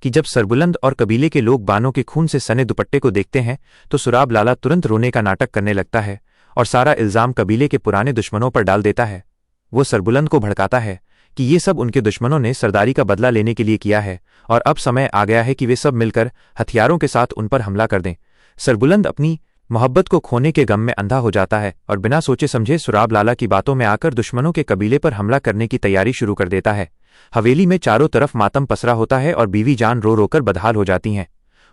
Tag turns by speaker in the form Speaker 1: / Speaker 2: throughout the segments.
Speaker 1: कि जब सरबुलंद और कबीले के लोग बानो के खून से सने दुपट्टे को देखते हैं तो सुराब लाला तुरंत रोने का नाटक करने लगता है और सारा इल्जाम कबीले के पुराने दुश्मनों पर डाल देता है। वो सरबुलंद को भड़काता है कि ये सब उनके दुश्मनों ने सरदारी का बदला लेने के लिए किया है और अब समय आ गया है कि वे सब मिलकर हथियारों के साथ उन पर हमला कर दें। सरबुलंद अपनी मोहब्बत को खोने के गम में अंधा हो जाता है और बिना सोचे समझे सुराब लाला की बातों में आकर दुश्मनों के कबीले पर हमला करने की तैयारी शुरू कर देता है। हवेली में चारों तरफ मातम पसरा होता है और बीवी जान रो रोकर बदहाल हो जाती हैं।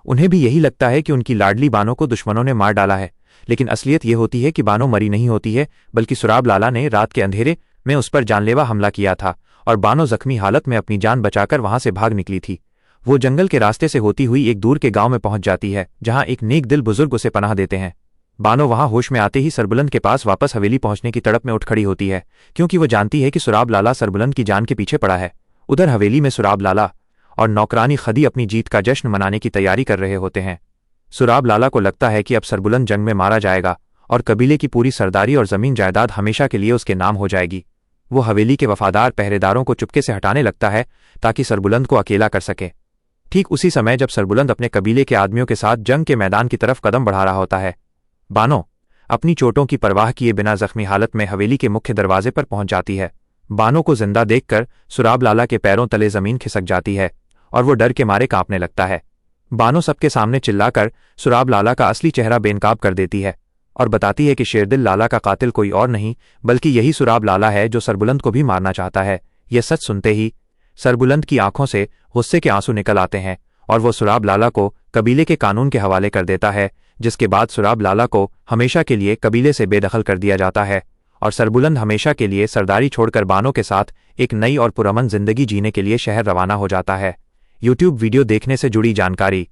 Speaker 1: उन्हें भी यही लगता है कि उनकी लाडली बानो को दुश्मनों ने मार डाला है, लेकिन असलियत ये होती है कि बानो मरी नहीं होती है, बल्कि सुराब लाला ने रात के अंधेरे में उस पर जानलेवा हमला किया था और बानो जख्मी हालत में अपनी जान बचाकर वहां से भाग निकली थी। वो जंगल के रास्ते से होती हुई एक दूर के गांव में पहुंच जाती है, जहां एक नेक दिल बुजुर्ग उसे पनाह देते हैं। बानो वहां होश में आते ही सरबुलंद के पास वापस हवेली पहुंचने की तड़प में उठ खड़ी होती है, क्योंकि वो जानती है कि सुराब लाला सरबुलंद की जान के पीछे पड़ा है। उधर हवेली में सुराब लाला और नौकरानी खदी अपनी जीत का जश्न मनाने की तैयारी कर रहे होते हैं। सुराब लाला को लगता है कि अब सरबुलंद जंग में मारा जाएगा और कबीले की पूरी सरदारी और जमीन जायदाद हमेशा के लिए उसके नाम हो जाएगी। वो हवेली के वफादार पहरेदारों को चुपके से हटाने लगता है ताकि सरबुलंद को अकेला कर सके। ठीक उसी समय जब सरबुलंद अपने कबीले के आदमियों के साथ जंग के मैदान की तरफ कदम बढ़ा रहा होता है, बानो अपनी चोटों की परवाह किए बिना जख्मी हालत में हवेली के मुख्य दरवाजे पर पहुंच जाती है। बानो को जिंदा देखकर सुराब लाला के पैरों तले जमीन खिसक जाती है और वो डर के मारे कांपने लगता है। बानो सबके सामने चिल्लाकर सुराब लाला का असली चेहरा बेनकाब कर देती है और बताती है कि शेरदिल लाला का कातिल कोई और नहीं बल्कि यही सुराब लाला है जो सरबुलंद को भी मारना चाहता है। यह सच सुनते ही सरबुलंद की आंखों से गुस्से के आंसू निकल आते हैं और वो सुराब लाला को कबीले के कानून के हवाले कर देता है, जिसके बाद सुराब लाला को हमेशा के लिए कबीले से बेदखल कर दिया जाता है और सरबुलंद हमेशा के लिए सरदारी छोड़कर बानो के साथ एक नई और पुरअमन जिंदगी जीने के लिए शहर रवाना हो जाता है। यूट्यूब वीडियो देखने से जुड़ी जानकारी।